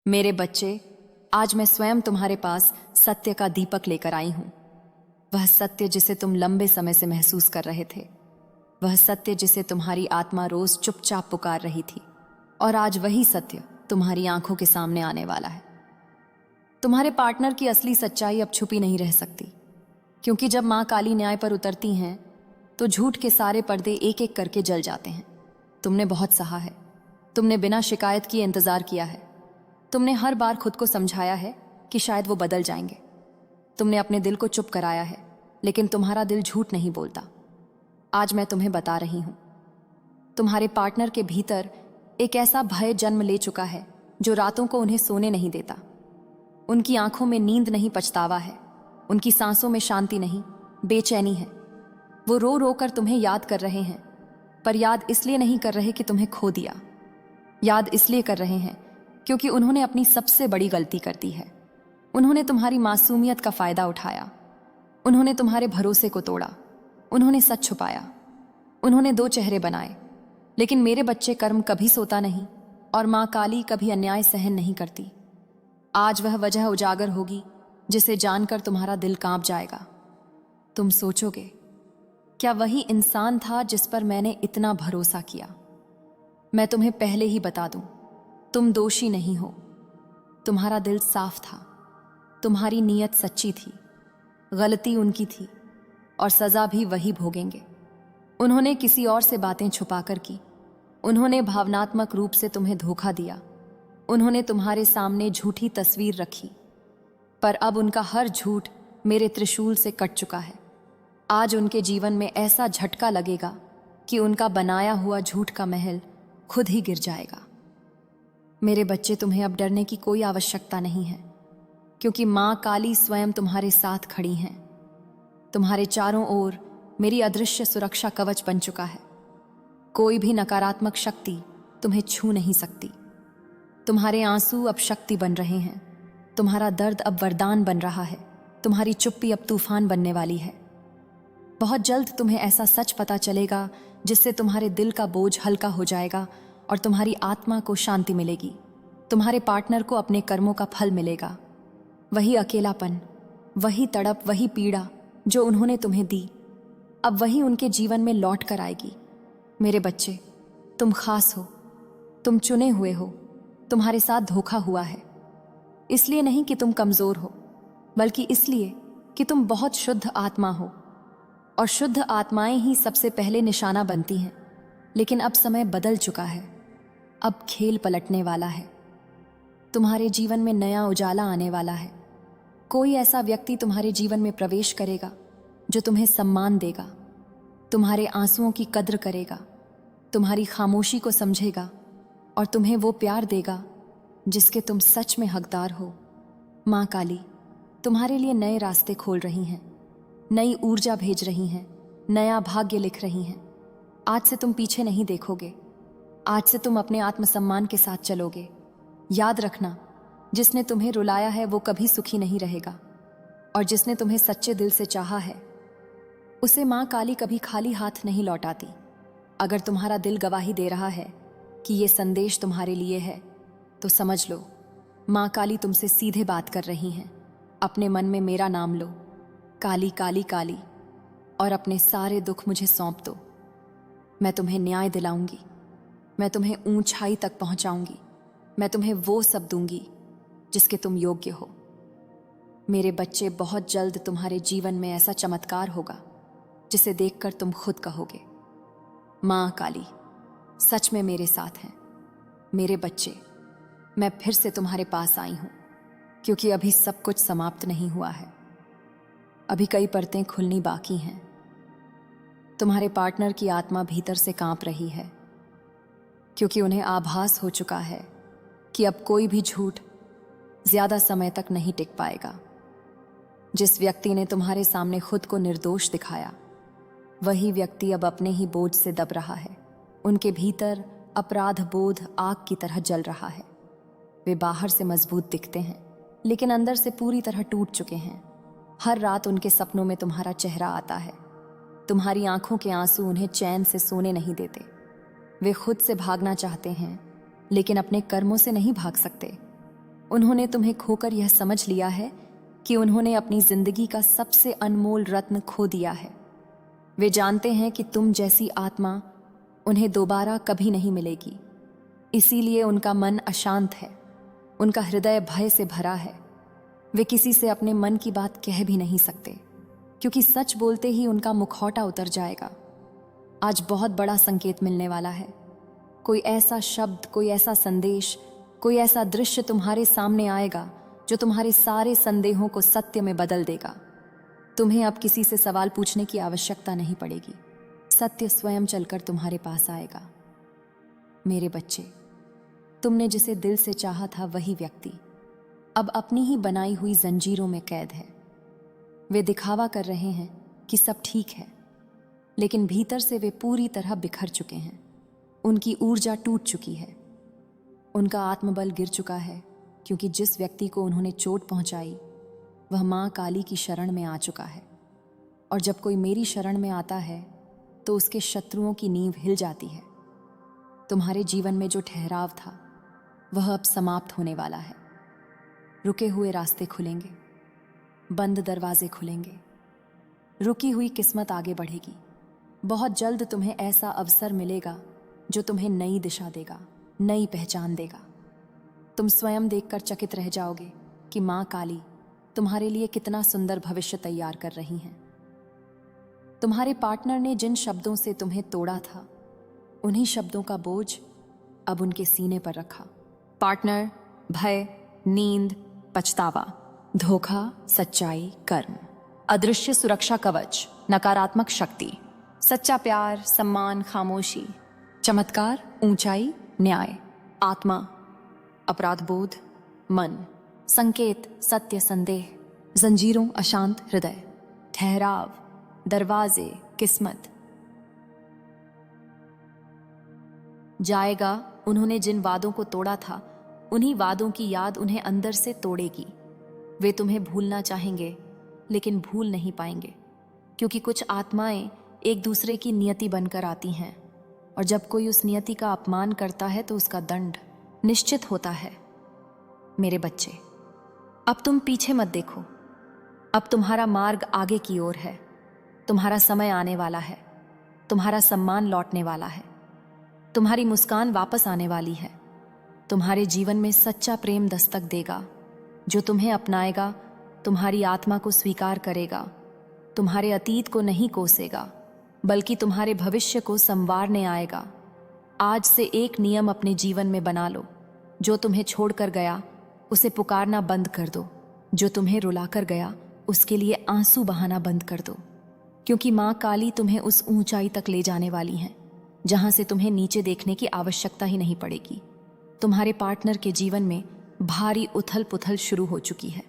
मेरे बच्चे, आज मैं स्वयं तुम्हारे पास सत्य का दीपक लेकर आई हूं। वह सत्य जिसे तुम लंबे समय से महसूस कर रहे थे, वह सत्य जिसे तुम्हारी आत्मा रोज चुपचाप पुकार रही थी, और आज वही सत्य तुम्हारी आंखों के सामने आने वाला है। तुम्हारे पार्टनर की असली सच्चाई अब छुपी नहीं रह सकती, क्योंकि जब मां काली न्याय पर उतरती हैं तो झूठ के सारे पर्दे एक एक करके जल जाते हैं। तुमने बहुत सहा है, तुमने बिना शिकायत किए इंतजार किया है, तुमने हर बार खुद को समझाया है कि शायद वो बदल जाएंगे। तुमने अपने दिल को चुप कराया है, लेकिन तुम्हारा दिल झूठ नहीं बोलता। आज मैं तुम्हें बता रही हूं, तुम्हारे पार्टनर के भीतर एक ऐसा भय जन्म ले चुका है जो रातों को उन्हें सोने नहीं देता। उनकी आंखों में नींद नहीं, पछतावा है। उनकी सांसों में शांति नहीं, बेचैनी है। वो रो रो कर तुम्हें याद कर रहे हैं, पर याद इसलिए नहीं कर रहे कि तुम्हें खो दिया। याद इसलिए कर रहे हैं क्योंकि उन्होंने अपनी सबसे बड़ी गलती कर दी है। उन्होंने तुम्हारी मासूमियत का फायदा उठाया। उन्होंने तुम्हारे भरोसे को तोड़ा। उन्होंने सच छुपाया। उन्होंने दो चेहरे बनाए। लेकिन मेरे बच्चे, कर्म कभी सोता नहीं, और मां काली कभी अन्याय सहन नहीं करती। आज वह वजह उजागर होगी जिसे जानकर तुम्हारा दिल कांप जाएगा। तुम सोचोगे, क्या वही इंसान था जिस पर मैंने इतना भरोसा किया? मैं तुम्हें पहले ही बता दूं, तुम दोषी नहीं हो। तुम्हारा दिल साफ था, तुम्हारी नीयत सच्ची थी। गलती उनकी थी, और सजा भी वही भोगेंगे। उन्होंने किसी और से बातें छुपाकर की। उन्होंने भावनात्मक रूप से तुम्हें धोखा दिया। उन्होंने तुम्हारे सामने झूठी तस्वीर रखी, पर अब उनका हर झूठ मेरे त्रिशूल से कट चुका है। आज उनके जीवन में ऐसा झटका लगेगा कि उनका बनाया हुआ झूठ का महल खुद ही गिर जाएगा। मेरे बच्चे, तुम्हें अब डरने की कोई आवश्यकता नहीं है, क्योंकि मां काली स्वयं तुम्हारे साथ खड़ी हैं। तुम्हारे चारों ओर मेरी अदृश्य सुरक्षा कवच बन चुका है। कोई भी नकारात्मक शक्ति तुम्हें छू नहीं सकती। तुम्हारे आंसू अब शक्ति बन रहे हैं। तुम्हारा दर्द अब वरदान बन रहा है। तुम्हारी चुप्पी अब तूफान बनने वाली है। बहुत जल्द तुम्हें ऐसा सच पता चलेगा जिससे तुम्हारे दिल का बोझ हल्का हो जाएगा और तुम्हारी आत्मा को शांति मिलेगी। तुम्हारे पार्टनर को अपने कर्मों का फल मिलेगा। वही अकेलापन, वही तड़प, वही पीड़ा जो उन्होंने तुम्हें दी, अब वही उनके जीवन में लौट कर आएगी। मेरे बच्चे, तुम खास हो, तुम चुने हुए हो। तुम्हारे साथ धोखा हुआ है, इसलिए नहीं कि तुम कमजोर हो, बल्कि इसलिए कि तुम बहुत शुद्ध आत्मा हो, और शुद्ध आत्माएं ही सबसे पहले निशाना बनती हैं। लेकिन अब समय बदल चुका है। अब खेल पलटने वाला है। तुम्हारे जीवन में नया उजाला आने वाला है। कोई ऐसा व्यक्ति तुम्हारे जीवन में प्रवेश करेगा जो तुम्हें सम्मान देगा, तुम्हारे आंसुओं की कद्र करेगा, तुम्हारी खामोशी को समझेगा, और तुम्हें वो प्यार देगा जिसके तुम सच में हकदार हो। मां काली तुम्हारे लिए नए रास्ते खोल रही हैं, नई ऊर्जा भेज रही हैं, नया भाग्य लिख रही हैं। आज से तुम पीछे नहीं देखोगे। आज से तुम अपने आत्मसम्मान के साथ चलोगे। याद रखना, जिसने तुम्हें रुलाया है वो कभी सुखी नहीं रहेगा, और जिसने तुम्हें सच्चे दिल से चाहा है उसे मां काली कभी खाली हाथ नहीं लौटाती। अगर तुम्हारा दिल गवाही दे रहा है कि ये संदेश तुम्हारे लिए है, तो समझ लो, मां काली तुमसे सीधे बात कर रही हैं। अपने मन में मेरा नाम लो, काली काली काली, और अपने सारे दुख मुझे सौंप दो। मैं तुम्हें न्याय दिलाऊंगी। मैं तुम्हें ऊंचाई तक पहुंचाऊंगी। मैं तुम्हें वो सब दूंगी जिसके तुम योग्य हो। मेरे बच्चे, बहुत जल्द तुम्हारे जीवन में ऐसा चमत्कार होगा जिसे देखकर तुम खुद कहोगे, मां काली सच में मेरे साथ हैं। मेरे बच्चे, मैं फिर से तुम्हारे पास आई हूं, क्योंकि अभी सब कुछ समाप्त नहीं हुआ है। अभी कई परतें खुलनी बाकी हैं। तुम्हारे पार्टनर की आत्मा भीतर से कांप रही है, क्योंकि उन्हें आभास हो चुका है कि अब कोई भी झूठ ज्यादा समय तक नहीं टिक पाएगा। जिस व्यक्ति ने तुम्हारे सामने खुद को निर्दोष दिखाया, वही व्यक्ति अब अपने ही बोझ से दब रहा है। उनके भीतर अपराध बोध आग की तरह जल रहा है। वे बाहर से मजबूत दिखते हैं, लेकिन अंदर से पूरी तरह टूट चुके हैं। हर रात उनके सपनों में तुम्हारा चेहरा आता है। तुम्हारी आंखों के आंसू उन्हें चैन से सोने नहीं देते। वे खुद से भागना चाहते हैं, लेकिन अपने कर्मों से नहीं भाग सकते। उन्होंने तुम्हें खोकर यह समझ लिया है कि उन्होंने अपनी जिंदगी का सबसे अनमोल रत्न खो दिया है। वे जानते हैं कि तुम जैसी आत्मा उन्हें दोबारा कभी नहीं मिलेगी, इसीलिए उनका मन अशांत है, उनका हृदय भय से भरा है। वे किसी से अपने मन की बात कह भी नहीं सकते, क्योंकि सच बोलते ही उनका मुखौटा उतर जाएगा। आज बहुत बड़ा संकेत मिलने वाला है। कोई ऐसा शब्द, कोई ऐसा संदेश, कोई ऐसा दृश्य तुम्हारे सामने आएगा जो तुम्हारे सारे संदेहों को सत्य में बदल देगा। तुम्हें अब किसी से सवाल पूछने की आवश्यकता नहीं पड़ेगी, सत्य स्वयं चलकर तुम्हारे पास आएगा। मेरे बच्चे, तुमने जिसे दिल से चाहा था वही व्यक्ति अब अपनी ही बनाई हुई जंजीरों में कैद है। वे दिखावा कर रहे हैं कि सब ठीक है, लेकिन भीतर से वे पूरी तरह बिखर चुके हैं। उनकी ऊर्जा टूट चुकी है, उनका आत्मबल गिर चुका है, क्योंकि जिस व्यक्ति को उन्होंने चोट पहुंचाई वह मां काली की शरण में आ चुका है। और जब कोई मेरी शरण में आता है तो उसके शत्रुओं की नींव हिल जाती है। तुम्हारे जीवन में जो ठहराव था वह अब समाप्त होने वाला है। रुके हुए रास्ते खुलेंगे, बंद दरवाजे खुलेंगे, रुकी हुई किस्मत आगे बढ़ेगी। बहुत जल्द तुम्हें ऐसा अवसर मिलेगा जो तुम्हें नई दिशा देगा, नई पहचान देगा। तुम स्वयं देखकर चकित रह जाओगे कि मां काली तुम्हारे लिए कितना सुंदर भविष्य तैयार कर रही हैं। तुम्हारे पार्टनर ने जिन शब्दों से तुम्हें तोड़ा था, उन्हीं शब्दों का बोझ अब उनके सीने पर रखा। पार्टनर, भय, नींद, पछतावा, धोखा, सच्चाई, कर्म, अदृश्य सुरक्षा कवच, नकारात्मक शक्ति, सच्चा प्यार, सम्मान, खामोशी, चमत्कार, ऊंचाई, न्याय, आत्मा, अपराध बोध, मन, संकेत, सत्य, संदेह, जंजीरों, अशांत हृदय, ठहराव, दरवाजे, किस्मत। जाएगा। उन्होंने जिन वादों को तोड़ा था, उन्हीं वादों की याद उन्हें अंदर से तोड़ेगी। वे तुम्हें भूलना चाहेंगे, लेकिन भूल नहीं पाएंगे, क्योंकि कुछ आत्माएं एक दूसरे की नियति बनकर आती हैं, और जब कोई उस नियति का अपमान करता है तो उसका दंड निश्चित होता है। मेरे बच्चे, अब तुम पीछे मत देखो, अब तुम्हारा मार्ग आगे की ओर है। तुम्हारा समय आने वाला है, तुम्हारा सम्मान लौटने वाला है, तुम्हारी मुस्कान वापस आने वाली है। तुम्हारे जीवन में सच्चा प्रेम दस्तक देगा, जो तुम्हें अपनाएगा, तुम्हारी आत्मा को स्वीकार करेगा, तुम्हारे अतीत को नहीं कोसेगा, बल्कि तुम्हारे भविष्य को संवारने आएगा। आज से एक नियम अपने जीवन में बना लो, जो तुम्हें छोड़कर गया उसे पुकारना बंद कर दो, जो तुम्हें रुलाकर गया उसके लिए आंसू बहाना बंद कर दो, क्योंकि मां काली तुम्हें उस ऊंचाई तक ले जाने वाली हैं जहां से तुम्हें नीचे देखने की आवश्यकता ही नहीं पड़ेगी। तुम्हारे पार्टनर के जीवन में भारी उथल पुथल शुरू हो चुकी है।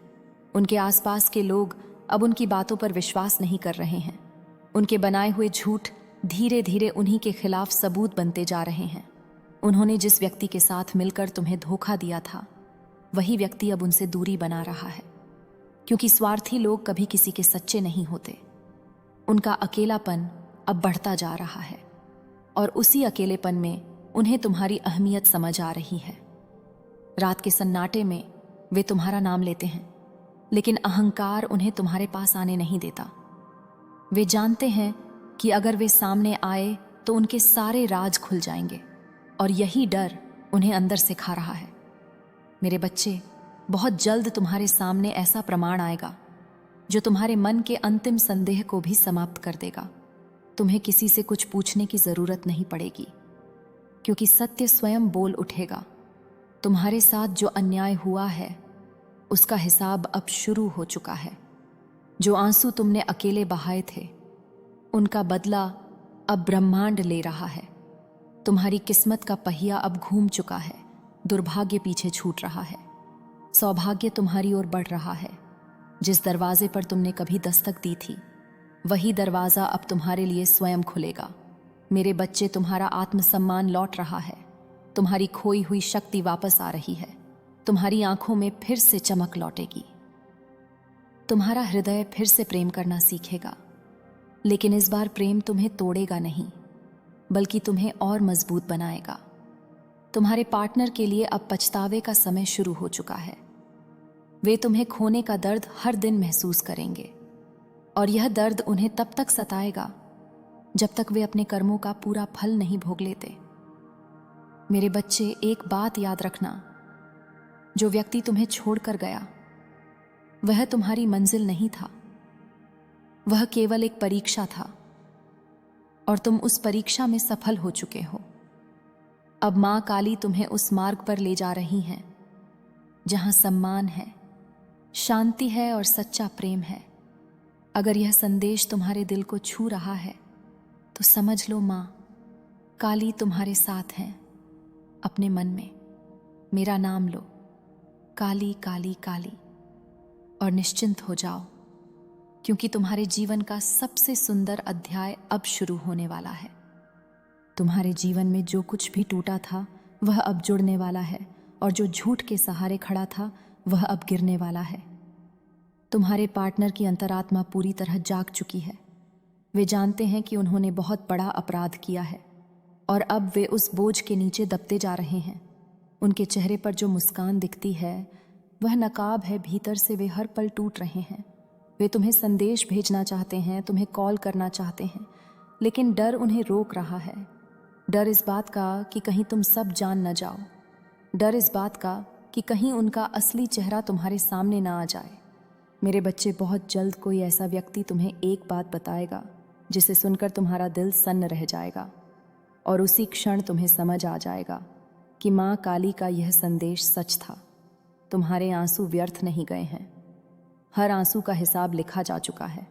उनके आसपास के लोग अब उनकी बातों पर विश्वास नहीं कर रहे हैं। उनके बनाए हुए झूठ धीरे धीरे उन्हीं के खिलाफ सबूत बनते जा रहे हैं। उन्होंने जिस व्यक्ति के साथ मिलकर तुम्हें धोखा दिया था, वही व्यक्ति अब उनसे दूरी बना रहा है, क्योंकि स्वार्थी लोग कभी किसी के सच्चे नहीं होते। उनका अकेलापन अब बढ़ता जा रहा है, और उसी अकेलेपन में उन्हें तुम्हारी अहमियत समझ आ रही है। रात के सन्नाटे में वे तुम्हारा नाम लेते हैं, लेकिन अहंकार उन्हें तुम्हारे पास आने नहीं देता। वे जानते हैं कि अगर वे सामने आए तो उनके सारे राज खुल जाएंगे, और यही डर उन्हें अंदर से खा रहा है। मेरे बच्चे, बहुत जल्द तुम्हारे सामने ऐसा प्रमाण आएगा जो तुम्हारे मन के अंतिम संदेह को भी समाप्त कर देगा। तुम्हें किसी से कुछ पूछने की जरूरत नहीं पड़ेगी, क्योंकि सत्य स्वयं बोल उठेगा। तुम्हारे साथ जो अन्याय हुआ है उसका हिसाब अब शुरू हो चुका है। जो आंसू तुमने अकेले बहाए थे, उनका बदला अब ब्रह्मांड ले रहा है। तुम्हारी किस्मत का पहिया अब घूम चुका है, दुर्भाग्य पीछे छूट रहा है, सौभाग्य तुम्हारी ओर बढ़ रहा है। जिस दरवाजे पर तुमने कभी दस्तक दी थी, वही दरवाजा अब तुम्हारे लिए स्वयं खुलेगा। मेरे बच्चे, तुम्हारा आत्मसम्मान लौट रहा है, तुम्हारी खोई हुई शक्ति वापस आ रही है, तुम्हारी आंखों में फिर से चमक लौटेगी। तुम्हारा हृदय फिर से प्रेम करना सीखेगा, लेकिन इस बार प्रेम तुम्हें तोड़ेगा नहीं, बल्कि तुम्हें और मजबूत बनाएगा। तुम्हारे पार्टनर के लिए अब पछतावे का समय शुरू हो चुका है। वे तुम्हें खोने का दर्द हर दिन महसूस करेंगे और यह दर्द उन्हें तब तक सताएगा जब तक वे अपने कर्मों का पूरा फल नहीं भोग लेते। मेरे बच्चे, एक बात याद रखना, जो व्यक्ति तुम्हें छोड़कर गया वह तुम्हारी मंजिल नहीं था, वह केवल एक परीक्षा था और तुम उस परीक्षा में सफल हो चुके हो। अब मां काली तुम्हें उस मार्ग पर ले जा रही हैं जहां सम्मान है, शांति है और सच्चा प्रेम है। अगर यह संदेश तुम्हारे दिल को छू रहा है तो समझ लो मां काली तुम्हारे साथ हैं। अपने मन में मेरा नाम लो, काली काली काली, और निश्चिंत हो जाओ, क्योंकि तुम्हारे जीवन का सबसे सुंदर अध्याय अब शुरू होने वाला है। तुम्हारे जीवन में जो कुछ भी टूटा था वह अब जुड़ने वाला है और जो झूठ के सहारे खड़ा था वह अब गिरने वाला है। तुम्हारे पार्टनर की अंतरात्मा पूरी तरह जाग चुकी है। वे जानते हैं कि उन्होंने बहुत बड़ा अपराध किया है और अब वे उस बोझ के नीचे दबते जा रहे हैं। उनके चेहरे पर जो मुस्कान दिखती है वह नकाब है, भीतर से वे हर पल टूट रहे हैं। वे तुम्हें संदेश भेजना चाहते हैं, तुम्हें कॉल करना चाहते हैं, लेकिन डर उन्हें रोक रहा है। डर इस बात का कि कहीं तुम सब जान न जाओ, डर इस बात का कि कहीं उनका असली चेहरा तुम्हारे सामने ना आ जाए। मेरे बच्चे, बहुत जल्द कोई ऐसा व्यक्ति तुम्हें एक बात बताएगा जिसे सुनकर तुम्हारा दिल सन्न रह जाएगा और उसी क्षण तुम्हें समझ आ जाएगा कि माँ काली का यह संदेश सच था। तुम्हारे आंसू व्यर्थ नहीं गए हैं। हर आंसू का हिसाब लिखा जा चुका है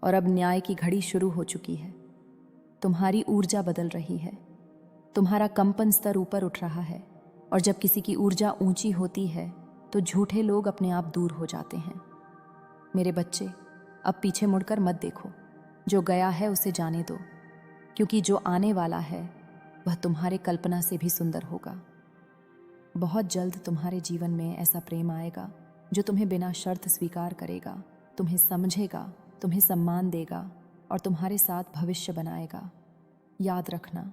और अब न्याय की घड़ी शुरू हो चुकी है। तुम्हारी ऊर्जा बदल रही है, तुम्हारा कंपन स्तर ऊपर उठ रहा है और जब किसी की ऊर्जा ऊंची होती है तो झूठे लोग अपने आप दूर हो जाते हैं। मेरे बच्चे, अब पीछे मुड़कर मत देखो। जो गया है उसे जाने दो, क्योंकि जो आने वाला है वह तुम्हारे कल्पना से भी सुंदर होगा। बहुत जल्द तुम्हारे जीवन में ऐसा प्रेम आएगा जो तुम्हें बिना शर्त स्वीकार करेगा, तुम्हें समझेगा, तुम्हें सम्मान देगा और तुम्हारे साथ भविष्य बनाएगा। याद रखना,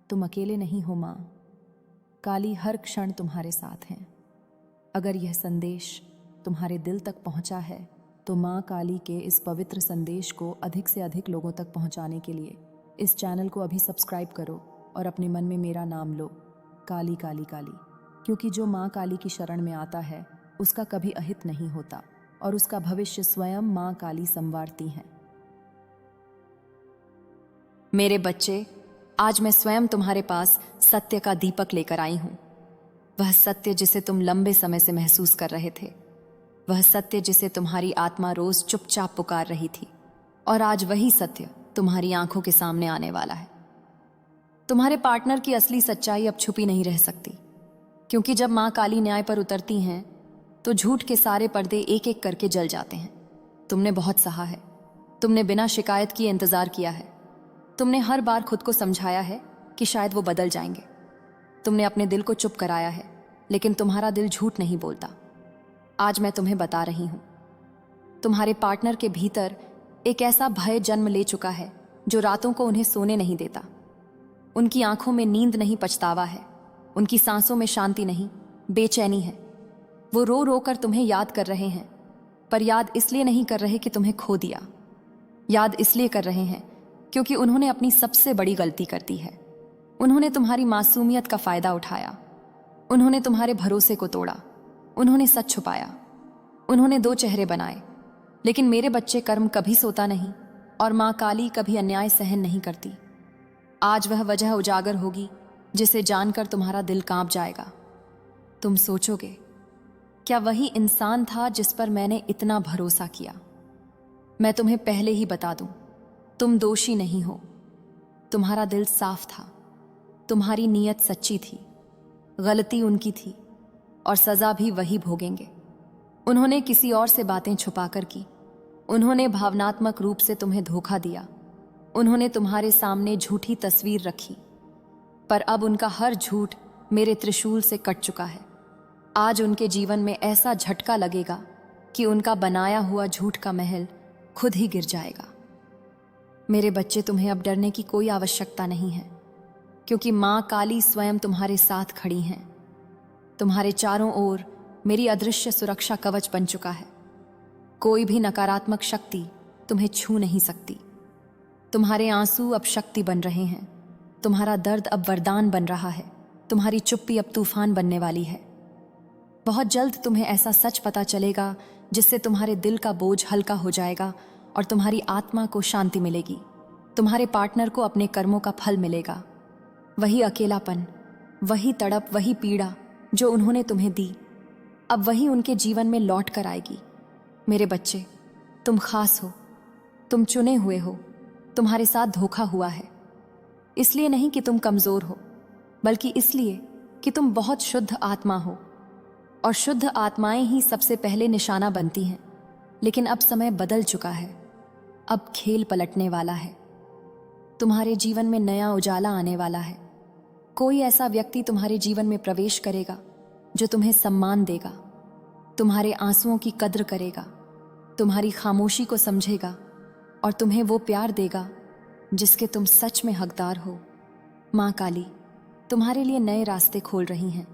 तुम अकेले नहीं हो। माँ काली हर क्षण तुम्हारे साथ हैं। अगर यह संदेश तुम्हारे दिल तक पहुंचा है तो माँ काली के इस पवित्र संदेश को अधिक से अधिक लोगों तक पहुंचाने के लिए इस चैनल को अभी सब्सक्राइब करो और अपने मन में मेरा नाम लो, काली काली काली, क्योंकि जो माँ काली की शरण में आता है उसका कभी अहित नहीं होता और उसका भविष्य स्वयं माँ काली संवारती हैं। मेरे बच्चे, आज मैं स्वयं तुम्हारे पास सत्य का दीपक लेकर आई हूं। वह सत्य जिसे तुम लंबे समय से महसूस कर रहे थे, वह सत्य जिसे तुम्हारी आत्मा रोज चुपचाप पुकार रही थी, और आज वही सत्य तुम्हारी आंखों के सामने आने वाला है। तुम्हारे पार्टनर की असली सच्चाई अब छुपी नहीं रह सकती, क्योंकि जब माँ काली न्याय पर उतरती हैं तो झूठ के सारे पर्दे एक एक करके जल जाते हैं। तुमने बहुत सहा है, तुमने बिना शिकायत किए इंतजार किया है, तुमने हर बार खुद को समझाया है कि शायद वो बदल जाएंगे। तुमने अपने दिल को चुप कराया है, लेकिन तुम्हारा दिल झूठ नहीं बोलता। आज मैं तुम्हें बता रही हूं, तुम्हारे पार्टनर के भीतर एक ऐसा भय जन्म ले चुका है जो रातों को उन्हें सोने नहीं देता। उनकी आंखों में नींद नहीं, पछतावा है। उनकी सांसों में शांति नहीं, बेचैनी है। वो रो रो कर तुम्हें याद कर रहे हैं, पर याद इसलिए नहीं कर रहे कि तुम्हें खो दिया। याद इसलिए कर रहे हैं क्योंकि उन्होंने अपनी सबसे बड़ी गलती कर दी है। उन्होंने तुम्हारी मासूमियत का फायदा उठाया, उन्होंने तुम्हारे भरोसे को तोड़ा, उन्होंने सच छुपाया, उन्होंने दो चेहरे बनाए। लेकिन मेरे बच्चे, कर्म कभी सोता नहीं और माँ काली कभी अन्याय सहन नहीं करती। आज वह वजह उजागर होगी जिसे जानकर तुम्हारा दिल कांप जाएगा। तुम सोचोगे, क्या वही इंसान था जिस पर मैंने इतना भरोसा किया? मैं तुम्हें पहले ही बता दूं, तुम दोषी नहीं हो। तुम्हारा दिल साफ था, तुम्हारी नीयत सच्ची थी, गलती उनकी थी और सजा भी वही भोगेंगे। उन्होंने किसी और से बातें छुपाकर की, उन्होंने भावनात्मक रूप से तुम्हें धोखा दिया, उन्होंने तुम्हारे सामने झूठी तस्वीर रखी, पर अब उनका हर झूठ मेरे त्रिशूल से कट चुका है। आज उनके जीवन में ऐसा झटका लगेगा कि उनका बनाया हुआ झूठ का महल खुद ही गिर जाएगा। मेरे बच्चे, तुम्हें अब डरने की कोई आवश्यकता नहीं है, क्योंकि माँ काली स्वयं तुम्हारे साथ खड़ी हैं। तुम्हारे चारों ओर मेरी अदृश्य सुरक्षा कवच बन चुका है। कोई भी नकारात्मक शक्ति तुम्हें छू नहीं सकती। तुम्हारे आंसू अब शक्ति बन रहे हैं। तुम्हारा दर्द अब वरदान बन रहा है। तुम्हारी चुप्पी अब तूफान बनने वाली है। बहुत जल्द तुम्हें ऐसा सच पता चलेगा जिससे तुम्हारे दिल का बोझ हल्का हो जाएगा और तुम्हारी आत्मा को शांति मिलेगी। तुम्हारे पार्टनर को अपने कर्मों का फल मिलेगा। वही अकेलापन, वही तड़प, वही पीड़ा जो उन्होंने तुम्हें दी, अब वही उनके जीवन में लौट कर आएगी। मेरे बच्चे, तुम खास हो, तुम चुने हुए हो। तुम्हारे साथ धोखा हुआ है, इसलिए नहीं कि तुम कमजोर हो, बल्कि इसलिए कि तुम बहुत शुद्ध आत्मा हो, और शुद्ध आत्माएं ही सबसे पहले निशाना बनती हैं। लेकिन अब समय बदल चुका है। अब खेल पलटने वाला है। तुम्हारे जीवन में नया उजाला आने वाला है। कोई ऐसा व्यक्ति तुम्हारे जीवन में प्रवेश करेगा जो तुम्हें सम्मान देगा, तुम्हारे आंसुओं की कद्र करेगा, तुम्हारी खामोशी को समझेगा और तुम्हें वो प्यार देगा जिसके तुम सच में हकदार हो। माँ काली तुम्हारे लिए नए रास्ते खोल रही हैं,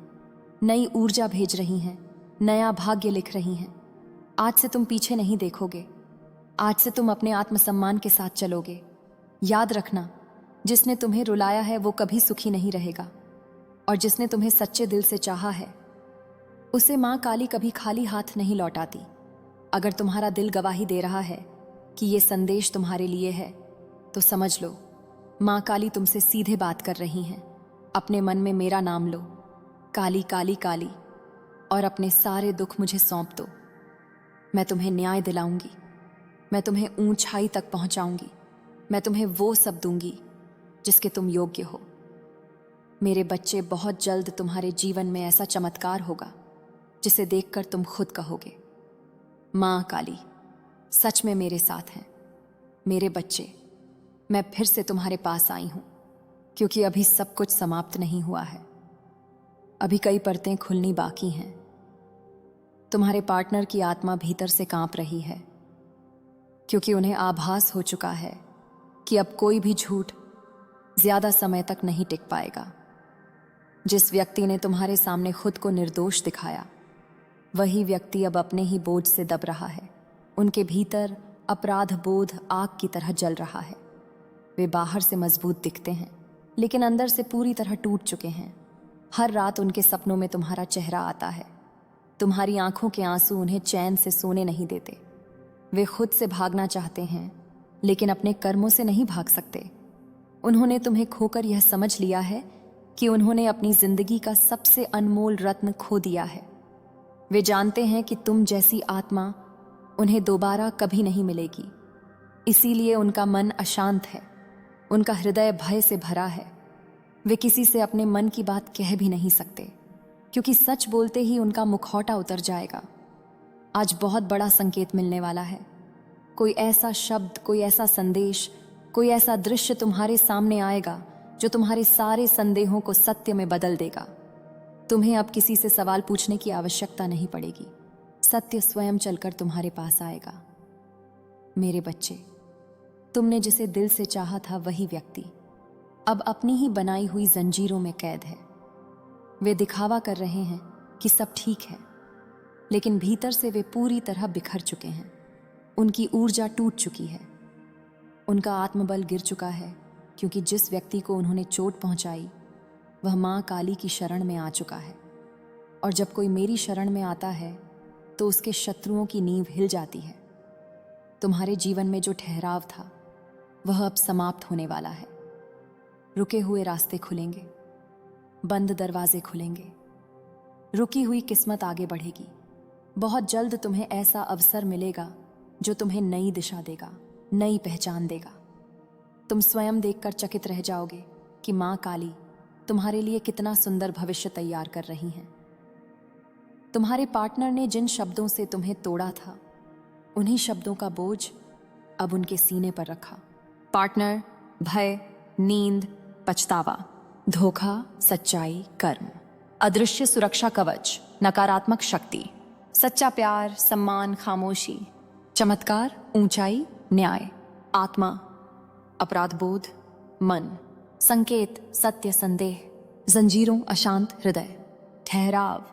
नई ऊर्जा भेज रही हैं, नया भाग्य लिख रही हैं। आज से तुम पीछे नहीं देखोगे। आज से तुम अपने आत्मसम्मान के साथ चलोगे। याद रखना, जिसने तुम्हें रुलाया है वो कभी सुखी नहीं रहेगा, और जिसने तुम्हें सच्चे दिल से चाहा है उसे माँ काली कभी खाली हाथ नहीं लौटाती। अगर तुम्हारा दिल गवाही दे रहा है कि ये संदेश तुम्हारे लिए है, तो समझ लो माँ काली तुमसे सीधे बात कर रही हैं। अपने मन में मेरा नाम लो, काली काली काली, और अपने सारे दुख मुझे सौंप दो। मैं तुम्हें न्याय दिलाऊंगी। मैं तुम्हें ऊंचाई तक पहुंचाऊंगी। मैं तुम्हें वो सब दूंगी जिसके तुम योग्य हो। मेरे बच्चे, बहुत जल्द तुम्हारे जीवन में ऐसा चमत्कार होगा जिसे देखकर तुम खुद कहोगे, माँ काली सच में मेरे साथ हैं। मेरे बच्चे, मैं फिर से तुम्हारे पास आई हूं, क्योंकि अभी सब कुछ समाप्त नहीं हुआ है। अभी कई परतें खुलनी बाकी हैं। तुम्हारे पार्टनर की आत्मा भीतर से कांप रही है, क्योंकि उन्हें आभास हो चुका है कि अब कोई भी झूठ ज्यादा समय तक नहीं टिक पाएगा। जिस व्यक्ति ने तुम्हारे सामने खुद को निर्दोष दिखाया, वही व्यक्ति अब अपने ही बोझ से दब रहा है। उनके भीतर अपराध बोध आग की तरह जल रहा है। वे बाहर से मजबूत दिखते हैं, लेकिन अंदर से पूरी तरह टूट चुके हैं। हर रात उनके सपनों में तुम्हारा चेहरा आता है। तुम्हारी आंखों के आंसू उन्हें चैन से सोने नहीं देते। वे खुद से भागना चाहते हैं, लेकिन अपने कर्मों से नहीं भाग सकते। उन्होंने तुम्हें खोकर यह समझ लिया है कि उन्होंने अपनी जिंदगी का सबसे अनमोल रत्न खो दिया है। वे जानते हैं कि तुम जैसी आत्मा उन्हें दोबारा कभी नहीं मिलेगी। इसीलिए उनका मन अशांत है, उनका हृदय भय से भरा है। वे किसी से अपने मन की बात कह भी नहीं सकते, क्योंकि सच बोलते ही उनका मुखौटा उतर जाएगा। आज बहुत बड़ा संकेत मिलने वाला है। कोई ऐसा शब्द, कोई ऐसा संदेश, कोई ऐसा दृश्य तुम्हारे सामने आएगा जो तुम्हारे सारे संदेहों को सत्य में बदल देगा। तुम्हें अब किसी से सवाल पूछने की आवश्यकता नहीं पड़ेगी। सत्य स्वयं चलकर तुम्हारे पास आएगा। मेरे बच्चे, तुमने जिसे दिल से चाहा था वही व्यक्ति अब अपनी ही बनाई हुई जंजीरों में कैद है। वे दिखावा कर रहे हैं कि सब ठीक है, लेकिन भीतर से वे पूरी तरह बिखर चुके हैं। उनकी ऊर्जा टूट चुकी है, उनका आत्मबल गिर चुका है, क्योंकि जिस व्यक्ति को उन्होंने चोट पहुंचाई वह माँ काली की शरण में आ चुका है। और जब कोई मेरी शरण में आता है तो उसके शत्रुओं की नींव हिल जाती है। तुम्हारे जीवन में जो ठहराव था वह अब समाप्त होने वाला है। रुके हुए रास्ते खुलेंगे, बंद दरवाजे खुलेंगे, रुकी हुई किस्मत आगे बढ़ेगी। बहुत जल्द तुम्हें ऐसा अवसर मिलेगा जो तुम्हें नई दिशा देगा, नई पहचान देगा। तुम स्वयं देखकर चकित रह जाओगे कि माँ काली तुम्हारे लिए कितना सुंदर भविष्य तैयार कर रही हैं। तुम्हारे पार्टनर ने जिन शब्दों से तुम्हें तोड़ा था, उन्हीं शब्दों का बोझ अब उनके सीने पर रखा। पार्टनर, भय, नींद, पछतावा, धोखा, सच्चाई, कर्म, अदृश्य सुरक्षा कवच, नकारात्मक शक्ति, सच्चा प्यार, सम्मान, खामोशी, चमत्कार, ऊंचाई, न्याय, आत्मा, अपराध बोध, मन, संकेत, सत्य, संदेह, जंजीरों, अशांत हृदय, ठहराव,